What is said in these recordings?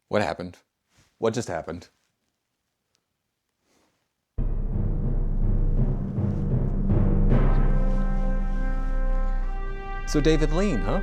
What happened? What just happened? So David Lean, huh?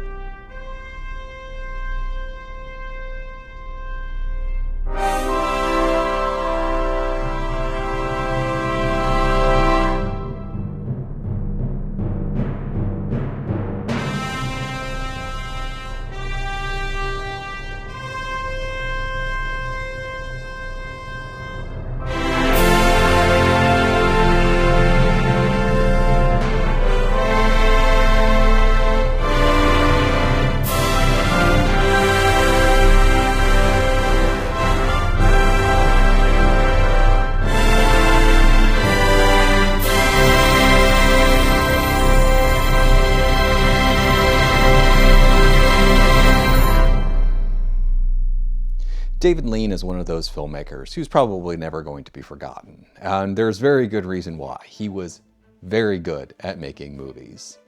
David Lean is one of those filmmakers who's probably never going to be forgotten. And there's very good reason why. He was very good at making movies.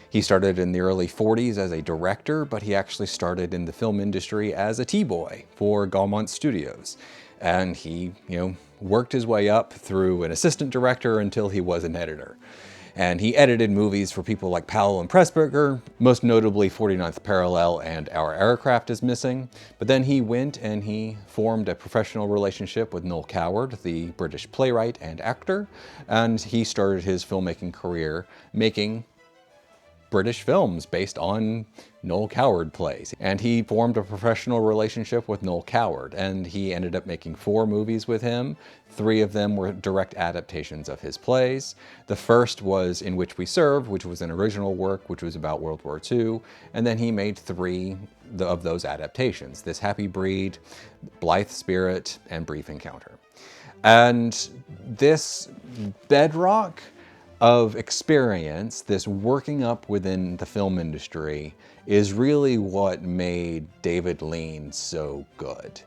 He started in the early 40s as a director, but he actually started in the film industry as a T-boy for Gaumont Studios. And he, worked his way up through an assistant director until he was an editor. And he edited movies for people like Powell and Pressburger, most notably 49th Parallel and Our Aircraft is Missing. But then he went and he formed a professional relationship with Noel Coward, the British playwright and actor, and he started his filmmaking career making British films based on Noel Coward plays. And he formed a professional relationship with Noel Coward, and he ended up making 4 movies with him. 3 of them were direct adaptations of his plays. The first was In Which We Serve, which was an original work, which was about World War II. And then he made 3 of those adaptations: This Happy Breed, Blithe Spirit, and Brief Encounter. And this bedrock of experience, this working up within the film industry, is really what made David Lean so good.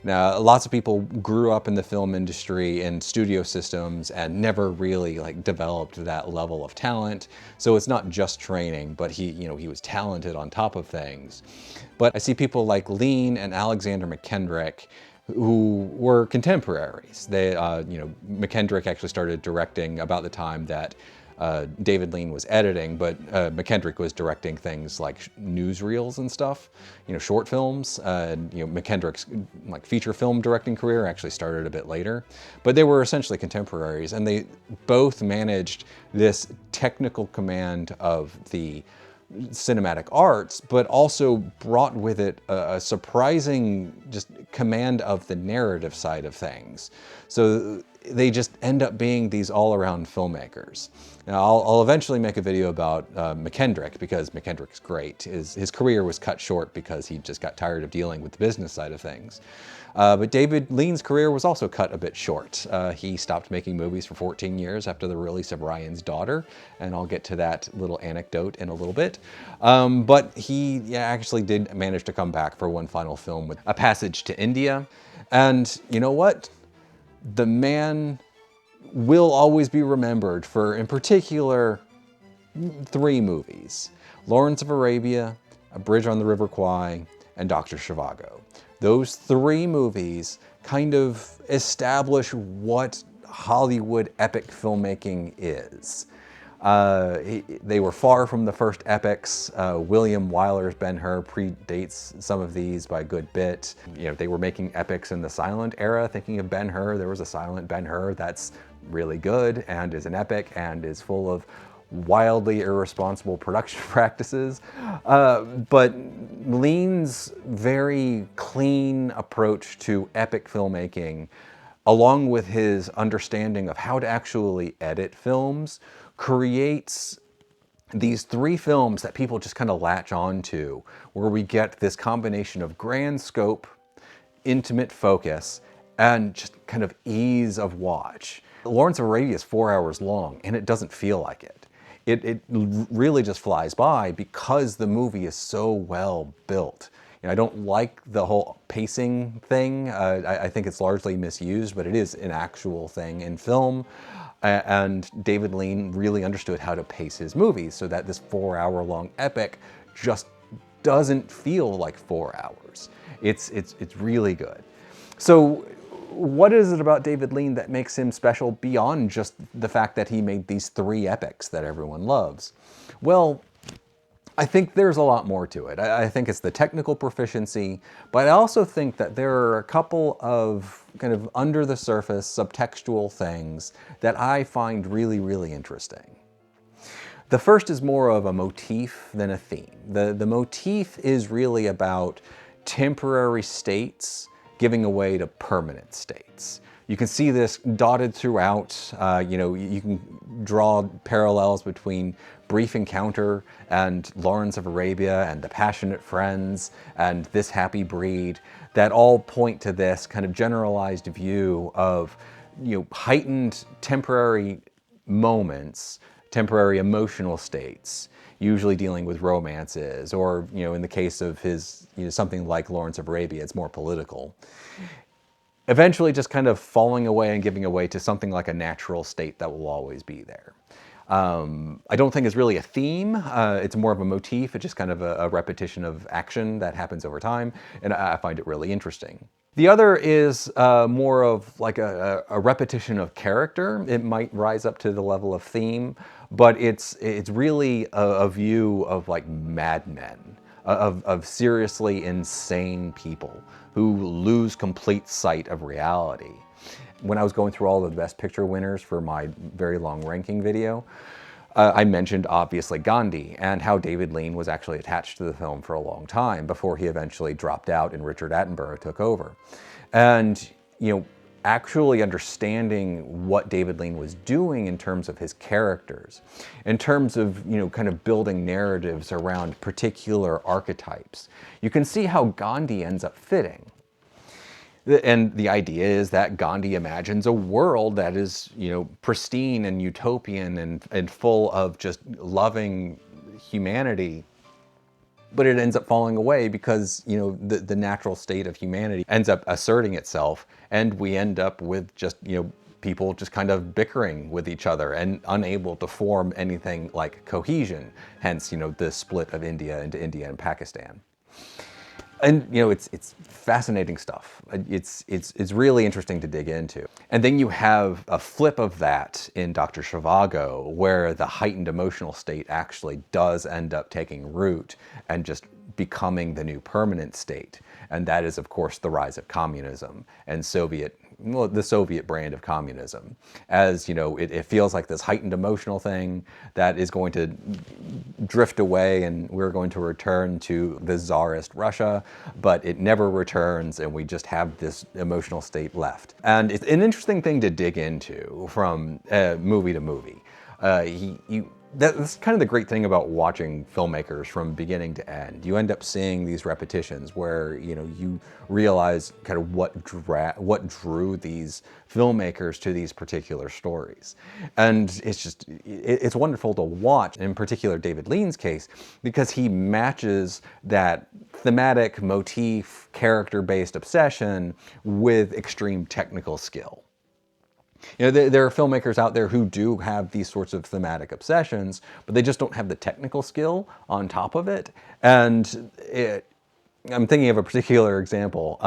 Now, lots of people grew up in the film industry and studio systems and never really developed that level of talent. So it's not just training, but he was talented on top of things. But I see people like Lean and Alexander McKendrick who were contemporaries. They, McKendrick actually started directing about the time that David Lean was editing, but McKendrick was directing things like newsreels and stuff, short films. McKendrick's feature film directing career actually started a bit later, but they were essentially contemporaries, and they both managed this technical command of the cinematic arts, but also brought with it a surprising just command of the narrative side of things. So they just end up being these all-around filmmakers. Now, I'll eventually make a video about McKendrick, because McKendrick's great. His career was cut short because he just got tired of dealing with the business side of things. But David Lean's career was also cut a bit short. He stopped making movies for 14 years after the release of Ryan's Daughter, and I'll get to that little anecdote in a little bit. But he actually did manage to come back for one final film with A Passage to India. And you know what? The man will always be remembered for, in particular, 3 movies: Lawrence of Arabia, A Bridge on the River Kwai, and Dr. Zhivago. Those 3 movies kind of establish what Hollywood epic filmmaking is. They were far from the first epics. William Wyler's Ben-Hur predates some of these by a good bit. They were making epics in the silent era. Thinking of Ben-Hur, there was a silent Ben-Hur that's really good and is an epic and is full of wildly irresponsible production practices. But Lean's very clean approach to epic filmmaking, along with his understanding of how to actually edit films, creates these 3 films that people just kind of latch on to, where we get this combination of grand scope, intimate focus, and just kind of ease of watch. Lawrence of Arabia is 4 hours long, and it doesn't feel like it. It really just flies by because the movie is so well built. I don't like the whole pacing thing. I think it's largely misused, but it is an actual thing in film. And David Lean really understood how to pace his movies so that this 4-hour long epic just doesn't feel like 4 hours. It's really good. So what is it about David Lean that makes him special beyond just the fact that he made these 3 epics that everyone loves? Well, I think there's a lot more to it. I think it's the technical proficiency, but I also think that there are a couple of kind of under the surface subtextual things that I find really, really interesting. The first is more of a motif than a theme. The motif is really about temporary states giving away to permanent states. You can see this dotted throughout. You can draw parallels between Brief Encounter and Lawrence of Arabia and The Passionate Friends and This Happy Breed that all point to this kind of generalized view of, heightened temporary moments, temporary emotional states, usually dealing with romances, or, in the case of his, something like Lawrence of Arabia, it's more political. Eventually just kind of falling away and giving away to something like a natural state that will always be there. I don't think it's really a theme. It's more of a motif. It's just kind of a repetition of action that happens over time, and I find it really interesting. The other is more of like a repetition of character. It might rise up to the level of theme, but it's really a view of like madmen, of seriously insane people who lose complete sight of reality. When I was going through all the Best Picture winners for my very long ranking video, I mentioned obviously Gandhi and how David Lean was actually attached to the film for a long time before he eventually dropped out and Richard Attenborough took over. And, actually understanding what David Lean was doing in terms of his characters, in terms of, kind of building narratives around particular archetypes, you can see how Gandhi ends up fitting. And the idea is that Gandhi imagines a world that is, pristine and utopian and full of just loving humanity. But it ends up falling away because, the natural state of humanity ends up asserting itself, and we end up with just, people just kind of bickering with each other and unable to form anything like cohesion. Hence, the split of India into India and Pakistan. And it's fascinating stuff. It's really interesting to dig into. And then you have a flip of that in Dr. Zhivago, where the heightened emotional state actually does end up taking root and just becoming the new permanent state. And that is, of course, the rise of communism and the Soviet brand of communism. As it feels like this heightened emotional thing that is going to drift away, and we're going to return to the Tsarist Russia, but it never returns, and we just have this emotional state left. And it's an interesting thing to dig into from movie to movie. That's kind of the great thing about watching filmmakers from beginning to end. You end up seeing these repetitions where you realize kind of what drew these filmmakers to these particular stories, and it's wonderful to watch. In particular, David Lean's case, because he matches that thematic motif, character-based obsession with extreme technical skill. There are filmmakers out there who do have these sorts of thematic obsessions, but they just don't have the technical skill on top of it. And I'm thinking of a particular example.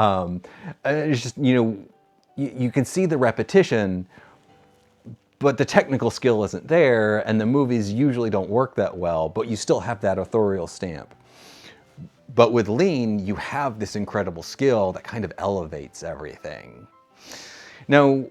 It's just, you can see the repetition, but the technical skill isn't there, and the movies usually don't work that well, but you still have that authorial stamp. But with Lean, you have this incredible skill that kind of elevates everything. Now,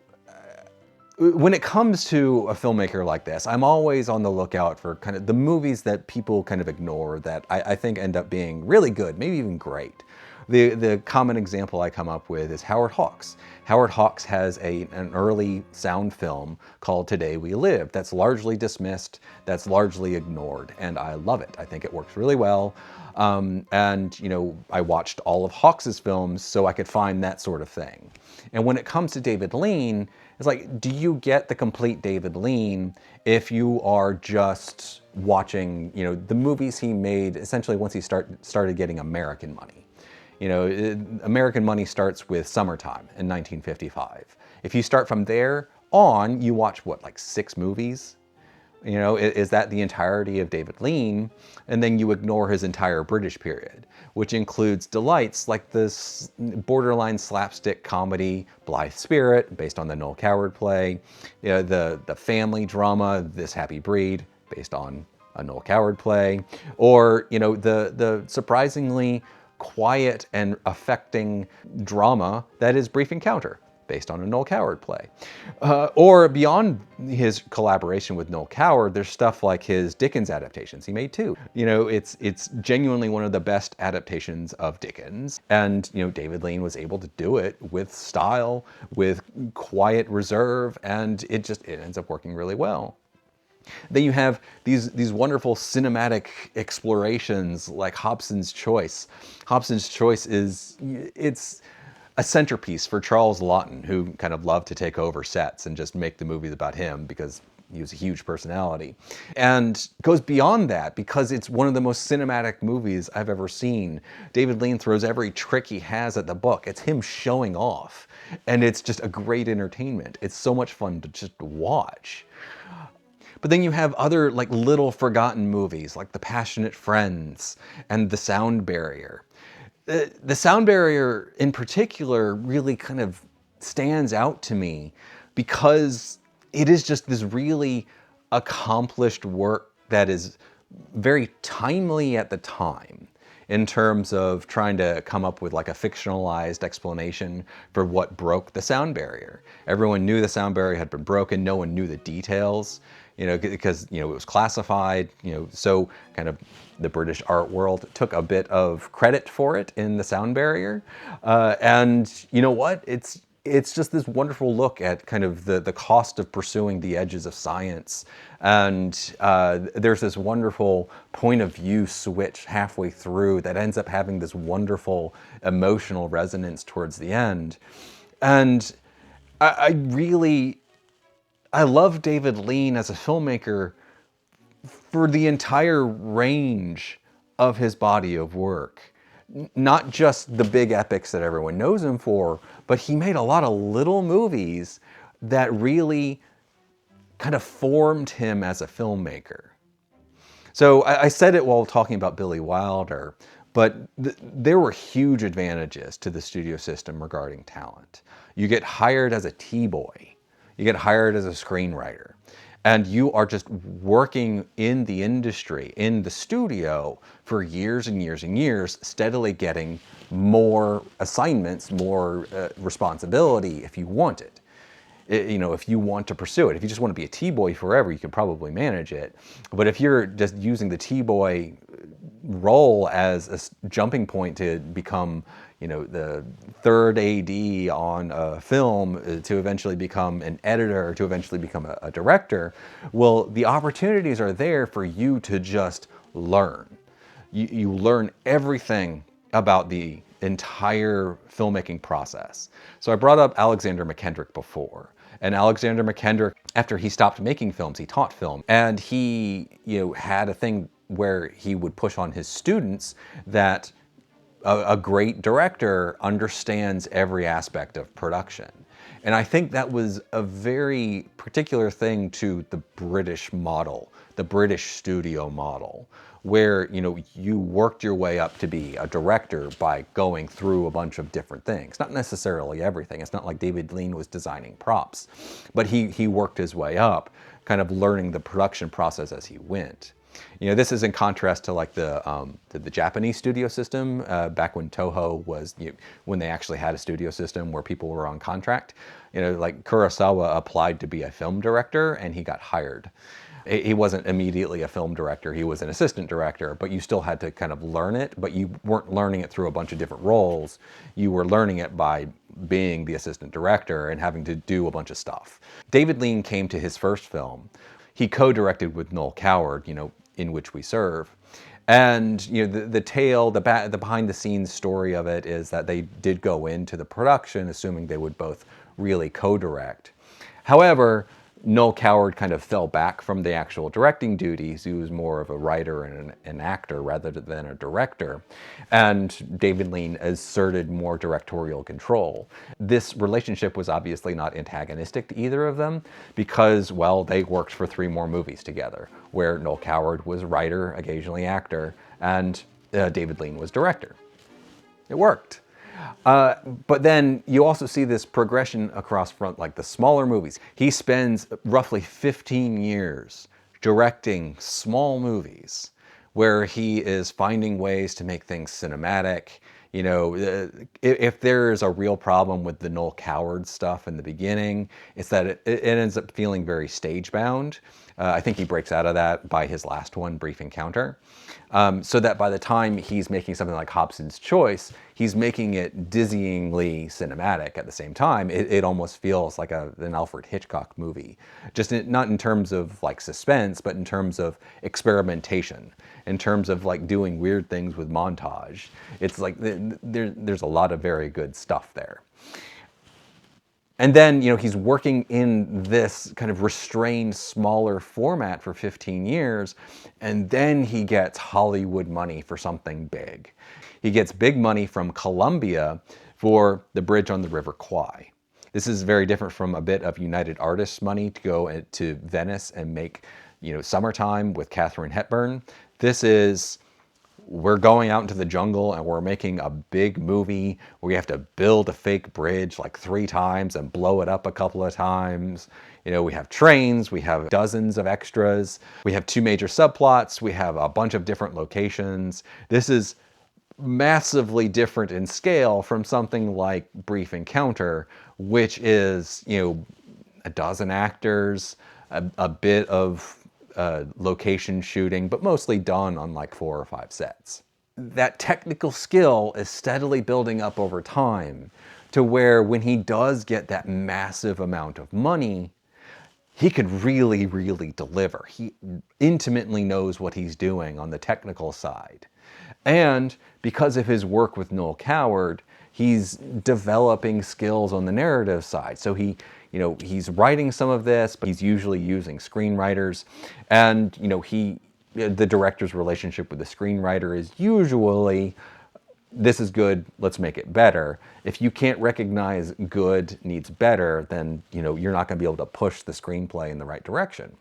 when it comes to a filmmaker like this, I'm always on the lookout for kind of the movies that people kind of ignore that I think end up being really good, maybe even great. The common example I come up with is Howard Hawks. Howard Hawks has an early sound film called Today We Live that's largely dismissed, that's largely ignored, and I love it. I think it works really well. I watched all of Hawks's films so I could find that sort of thing. And when it comes to David Lean, it's like, do you get the complete David Lean if you are just watching, the movies he made essentially once he started getting American money? American money starts with Summertime in 1955. If you start from there on, you watch what, like 6 movies? Is that the entirety of David Lean? And then you ignore his entire British period, which includes delights like this borderline slapstick comedy, Blithe Spirit, based on the Noel Coward play, the family drama, This Happy Breed, based on a Noel Coward play, or the surprisingly quiet and affecting drama that is Brief Encounter, based on a Noel Coward play. Or beyond his collaboration with Noel Coward, there's stuff like his Dickens adaptations he made too. It's genuinely one of the best adaptations of Dickens. And, David Lean was able to do it with style, with quiet reserve, and it ends up working really well. Then you have these wonderful cinematic explorations like Hobson's Choice. Hobson's Choice it's a centerpiece for Charles Laughton, who kind of loved to take over sets and just make the movies about him because he was a huge personality. And goes beyond that because it's one of the most cinematic movies I've ever seen. David Lean throws every trick he has at the book. It's him showing off. And it's just a great entertainment. It's so much fun to just watch. But then you have other like little forgotten movies like The Passionate Friends and The Sound Barrier. The Sound Barrier in particular really kind of stands out to me because it is just this really accomplished work that is very timely at the time in terms of trying to come up with like a fictionalized explanation for what broke the sound barrier. Everyone knew the sound barrier had been broken. No one knew the details, because, it was classified, so kind of the British art world took a bit of credit for it in the sound barrier. And you know what? It's just this wonderful look at kind of the cost of pursuing the edges of science. And there's this wonderful point of view switch halfway through that ends up having this wonderful emotional resonance towards the end. And I love David Lean as a filmmaker for the entire range of his body of work. Not just the big epics that everyone knows him for, but he made a lot of little movies that really kind of formed him as a filmmaker. So I said it while talking about Billy Wilder, but there were huge advantages to the studio system regarding talent. You get hired as a T-boy. You get hired as a screenwriter. And you are just working in the industry, in the studio, for years and years and years, steadily getting more assignments, more responsibility if you want it. If you want to pursue it. If you just want to be a T-boy forever, you can probably manage it. But if you're just using the T-boy role as a jumping point to become, the third AD on a film, to eventually become an editor, to eventually become a director, well, the opportunities are there for you to just learn. You learn everything about the entire filmmaking process. So I brought up Alexander McKendrick before. And Alexander McKendrick, after he stopped making films, he taught film. And he had a thing where he would push on his students that a great director understands every aspect of production. And I think that was a very particular thing to the British model, the British studio model, where you worked your way up to be a director by going through a bunch of different things. Not necessarily everything. It's not like David Lean was designing props, but he worked his way up, kind of learning the production process as he went. This is in contrast to like the Japanese studio system back when Toho was, when they actually had a studio system where people were on contract. Like Kurosawa applied to be a film director and he got hired. He wasn't immediately a film director, he was an assistant director, but you still had to kind of learn it, but you weren't learning it through a bunch of different roles. You were learning it by being the assistant director and having to do a bunch of stuff. David Lean came to his first film. He co-directed with Noel Coward, In Which We Serve. And the tale, the behind the scenes story of it is that they did go into the production assuming they would both really co-direct. However, Noel Coward kind of fell back from the actual directing duties. He was more of a writer and an actor rather than a director. And David Lean asserted more directorial control. This relationship was obviously not antagonistic to either of them because, well, they worked for 3 more movies together, where Noel Coward was writer, occasionally actor, and David Lean was director. It worked. But then you also see this progression across front, like the smaller movies. He spends roughly 15 years directing small movies where he is finding ways to make things cinematic. You know, if there's a real problem with the Noel Coward stuff in the beginning, it's that it ends up feeling very stage-bound. I think he breaks out of that by his last one, Brief Encounter. So that by the time he's making something like Hobson's Choice, he's making it dizzyingly cinematic at the same time. It almost feels like an Alfred Hitchcock movie. Just not in terms of like suspense, but in terms of experimentation, in terms of like doing weird things with montage. It's like there's a lot of very good stuff there. And then, you know, he's working in this kind of restrained, smaller format for 15 years, and then he gets Hollywood money for something big. He gets big money from Columbia for the bridge on the River Kwai. This is very different from a bit of United Artists money to go to Venice and make, you know, Summertime with Katharine Hepburn. This is, we're going out into the jungle and we're making a big movie where we have to build a fake bridge like 3 times and blow it up a couple of times. You know, we have trains, we have dozens of extras, we have 2 major subplots, we have a bunch of different locations. This is massively different in scale from something like Brief Encounter, which is, you know, a dozen actors, a bit of location shooting, but mostly done on like 4 or 5 sets. That technical skill is steadily building up over time to where when he does get that massive amount of money, he could really, really deliver. He intimately knows what he's doing on the technical side. And because of his work with Noel Coward, he's developing skills on the narrative side. So he, you know, he's writing some of this, but he's usually using screenwriters. And, you know, the director's relationship with the screenwriter is usually, this is good, let's make it better. If you can't recognize good needs better, then, you know, you're not going to be able to push the screenplay in the right direction.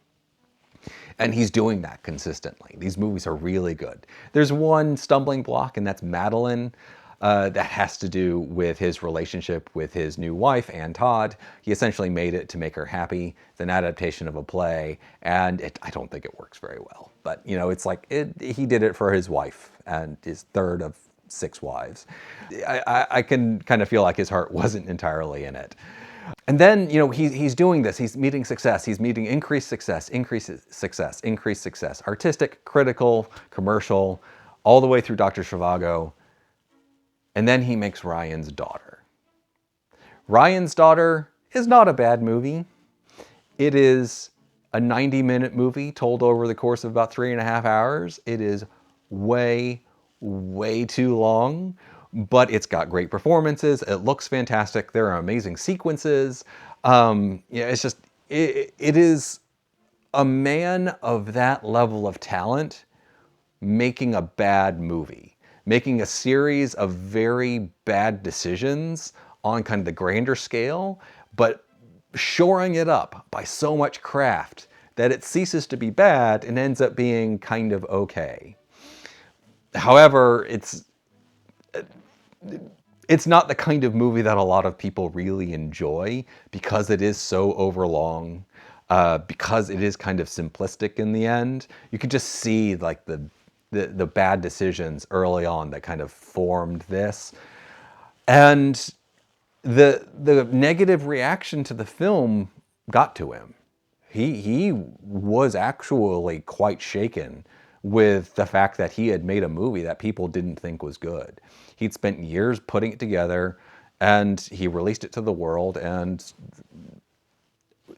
And he's doing that consistently. These movies are really good. There's one stumbling block, and that's Madeline. That has to do with his relationship with his new wife, Ann Todd. He essentially made it to make her happy. It's an adaptation of a play, and I don't think it works very well. But, you know, it's like, he did it for his wife and his 3rd of 6 wives. I can kind of feel like his heart wasn't entirely in it. And then, you know, he's doing this. He's meeting success. He's meeting increased success, increased success, increased success. Artistic, critical, commercial, all the way through Dr. Zhivago. And then he makes Ryan's Daughter. Ryan's Daughter is not a bad movie. It is a 90-minute movie told over the course of about 3.5 hours. It is way, way too long, but it's got great performances. It looks fantastic. There are amazing sequences. Yeah, it's just, it is a man of that level of talent making a bad movie, making a series of very bad decisions on kind of the grander scale, but shoring it up by so much craft that it ceases to be bad and ends up being kind of okay. However, it's not the kind of movie that a lot of people really enjoy because it is so overlong, because it is kind of simplistic in the end. You can just see like the bad decisions early on that kind of formed this. And the negative reaction to the film got to him. He was actually quite shaken with the fact that he had made a movie that people didn't think was good. He'd spent years putting it together, and he released it to the world, and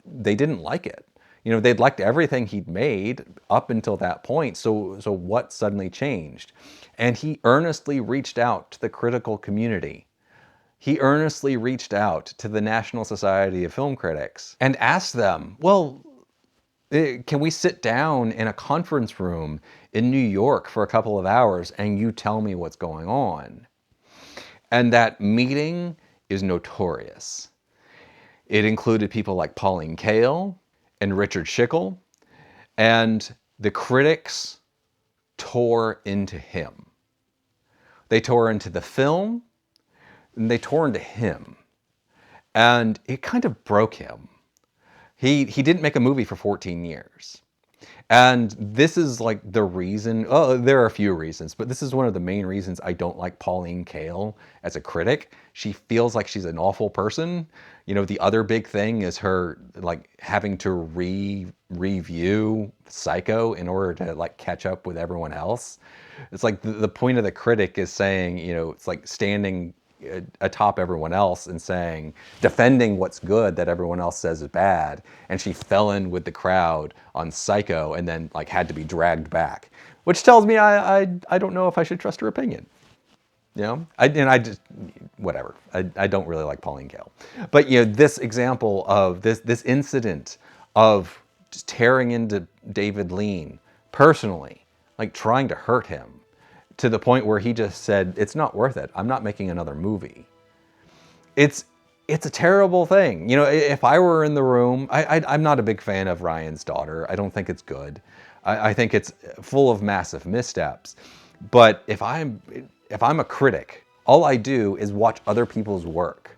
they didn't like it. You know, they'd liked everything he'd made up until that point, so what suddenly changed? And he earnestly reached out to the critical community. He earnestly reached out to the National Society of Film Critics and asked them, well, Can we sit down in a conference room in New York for a couple of hours and you tell me what's going on? And that meeting is notorious. It included people like Pauline Kael and Richard Schickel, and the critics tore into him. They tore into the film, and they tore into him. And it kind of broke him. He didn't make a movie for 14 years. And this is like the reason, oh, there are a few reasons, but this is one of the main reasons I don't like Pauline Kael as a critic. She feels like she's an awful person. You know, the other big thing is her like having to review Psycho in order to like catch up with everyone else. It's like the point of the critic is saying, you know, it's like standing atop everyone else and saying, defending what's good that everyone else says is bad. And she fell in with the crowd on Psycho and then like had to be dragged back, which tells me I don't know if I should trust her opinion. You know, I just, whatever. I don't really like Pauline Kael. But, you know, this example of this incident of just tearing into David Lean personally, like trying to hurt him, to the point where he just said, it's not worth it. I'm not making another movie. It's a terrible thing. You know, if I were in the room, I'm not a big fan of Ryan's Daughter. I don't think it's good. I think it's full of massive missteps. But if I'm a critic, all I do is watch other people's work.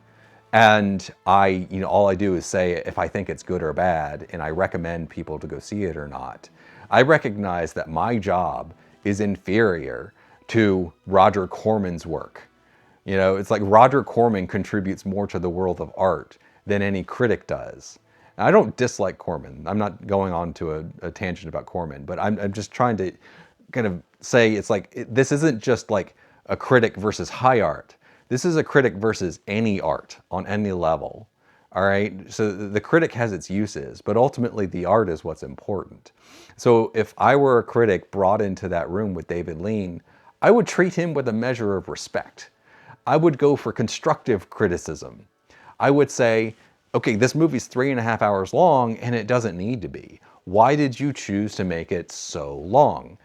And all I do is say if I think it's good or bad, and I recommend people to go see it or not. I recognize that my job is inferior to Roger Corman's work. You know, it's like Roger Corman contributes more to the world of art than any critic does. And I don't dislike Corman. I'm not going on to a tangent about Corman, but I'm just trying to kind of say it's like, this isn't just like a critic versus high art. This is a critic versus any art on any level. All right. So the critic has its uses, but ultimately the art is what's important. So if I were a critic brought into that room with David Lean, I would treat him with a measure of respect. I would go for constructive criticism. I would say, okay, this movie's 3.5 hours long and it doesn't need to be. Why did you choose to make it so long?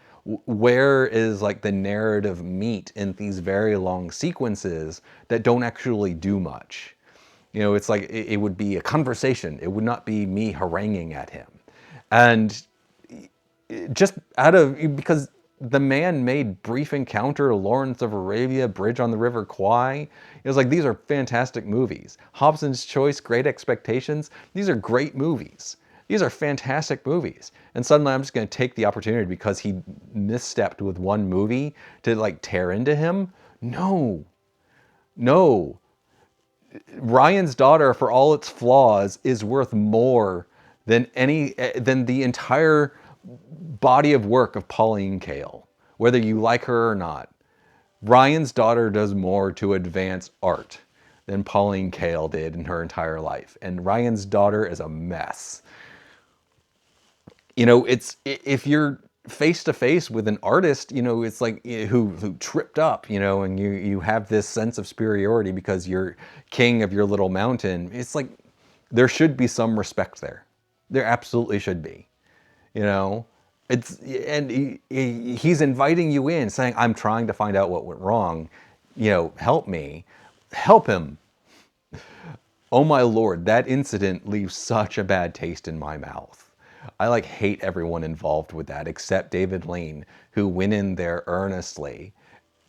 Where is like the narrative meat in these very long sequences that don't actually do much? You know, it's like it would be a conversation. It would not be me haranguing at him. And just because the man made Brief Encounter, Lawrence of Arabia, Bridge on the River Kwai. It was like, these are fantastic movies. Hobson's Choice, Great Expectations. These are great movies. These are fantastic movies. And suddenly I'm just going to take the opportunity because he misstepped with one movie to like tear into him. No. Ryan's Daughter, for all its flaws, is worth more than the entire body of work of Pauline Kael, whether you like her or not. Ryan's Daughter does more to advance art than Pauline Kael did in her entire life. And Ryan's Daughter is a mess. You know, it's, if you're face to face with an artist, you know, it's like who tripped up, you know, and you have this sense of superiority because you're king of your little mountain. It's like there should be some respect there. There absolutely should be. You know, he's inviting you in, saying, I'm trying to find out what went wrong. You know, help me. Help him. Oh my Lord, that incident leaves such a bad taste in my mouth. I like hate everyone involved with that except David Lean, who went in there earnestly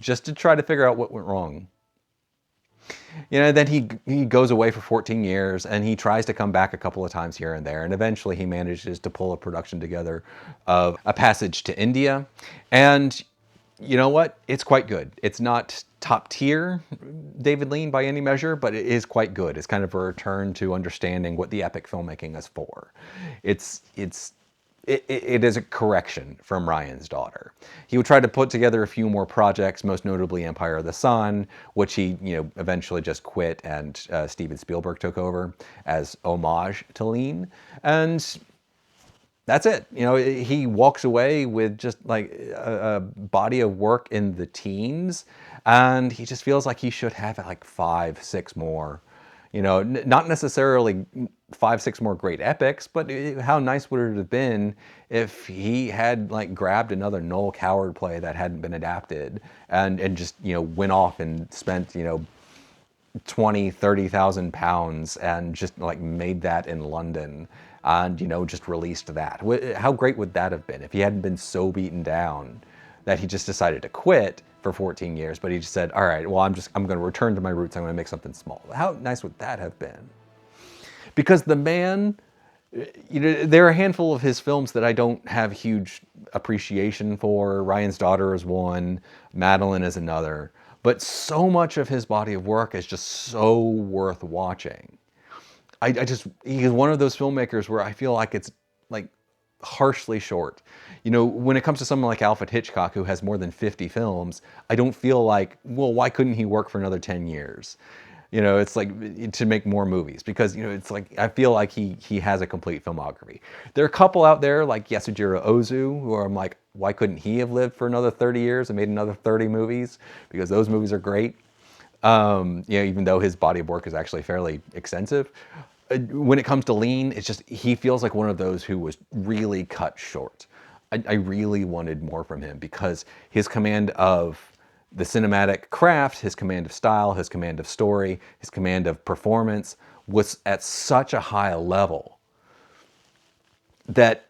just to try to figure out what went wrong. You know, then he goes away for 14 years and he tries to come back a couple of times here and there. And eventually he manages to pull a production together of A Passage to India. And you know what? It's quite good. It's not top tier David Lean by any measure, but it is quite good. It's kind of a return to understanding what the epic filmmaking is for. It is a correction from Ryan's Daughter. He would try to put together a few more projects, most notably Empire of the Sun, which he, you know, eventually just quit, and Steven Spielberg took over as homage to Lean. And that's it. You know, he walks away with just like a body of work in the teens, and he just feels like he should have like 5, 6 more. You know, not necessarily 5, 6 more great epics, but how nice would it have been if he had like grabbed another Noel Coward play that hadn't been adapted and just, you know, went off and spent, you know, 20, 30,000 pounds and just like made that in London and, you know, just released that. How great would that have been if he hadn't been so beaten down that he just decided to quit for 14 years, but he just said, all right, well, I'm going to return to my roots. I'm going to make something small. How nice would that have been? Because the man, you know, there are a handful of his films that I don't have huge appreciation for. Ryan's Daughter is one, Madeline is another. But so much of his body of work is just so worth watching. He's one of those filmmakers where I feel like it's like harshly short. You know, when it comes to someone like Alfred Hitchcock, who has more than 50 films, I don't feel like, well, why couldn't he work for another 10 years? You know, it's like to make more movies because, you know, it's like, I feel like he has a complete filmography. There are a couple out there like Yasujiro Ozu, who I'm like, why couldn't he have lived for another 30 years and made another 30 movies? Because those movies are great. You know, even though his body of work is actually fairly extensive. When it comes to Lean, it's just, he feels like one of those who was really cut short. I really wanted more from him because his command of the cinematic craft, his command of style, his command of story, his command of performance was at such a high level that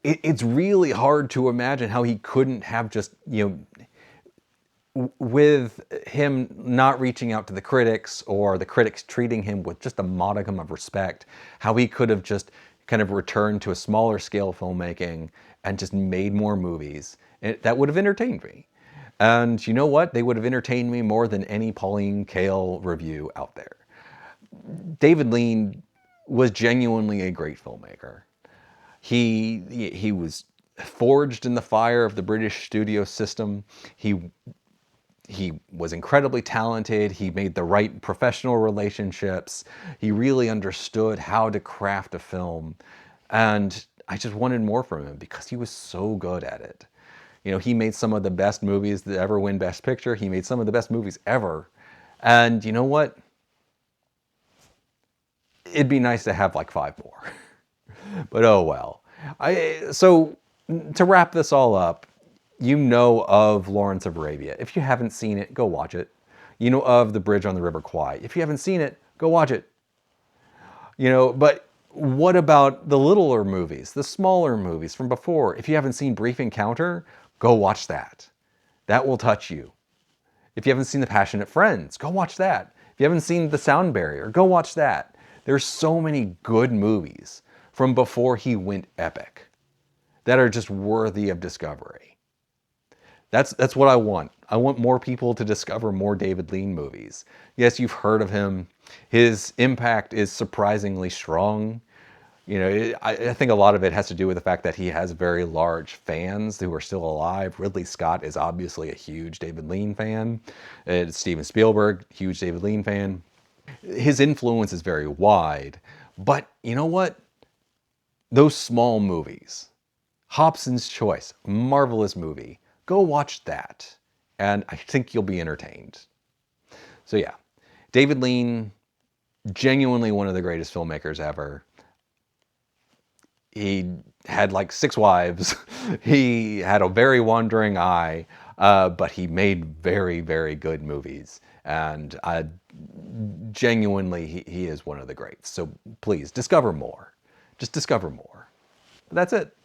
it's really hard to imagine how he couldn't have just, you know, with him not reaching out to the critics or the critics treating him with just a modicum of respect, how he could have just kind of returned to a smaller scale filmmaking and just made more movies. That would have entertained me. And you know what? They would have entertained me more than any Pauline Kael review out there. David Lean was genuinely a great filmmaker. He was forged in the fire of the British studio system. He was incredibly talented. He made the right professional relationships. He really understood how to craft a film. And I just wanted more from him because he was so good at it. You know, he made some of the best movies that ever win Best Picture. He made some of the best movies ever. And you know what? It'd be nice to have like 5 more. But oh well. So to wrap this all up, you know of Lawrence of Arabia. If you haven't seen it, go watch it. You know of The Bridge on the River Kwai. If you haven't seen it, go watch it. You know, but what about the littler movies, the smaller movies from before? If you haven't seen Brief Encounter, go watch that. That will touch you. If you haven't seen The Passionate Friends, go watch that. If you haven't seen The Sound Barrier, go watch that. There's so many good movies from before he went epic that are just worthy of discovery. That's what I want. I want more people to discover more David Lean movies. Yes, you've heard of him. His impact is surprisingly strong. You know, I think a lot of it has to do with the fact that he has very large fans who are still alive. Ridley Scott is obviously a huge David Lean fan. Steven Spielberg, huge David Lean fan. His influence is very wide. But you know what? Those small movies, Hobson's Choice, marvelous movie. Go watch that, and I think you'll be entertained. So yeah, David Lean, genuinely one of the greatest filmmakers ever. He had like 6 wives. He had a very wandering eye, but he made very, very good movies. And genuinely, he is one of the greats. So please, discover more. Just discover more. But that's it.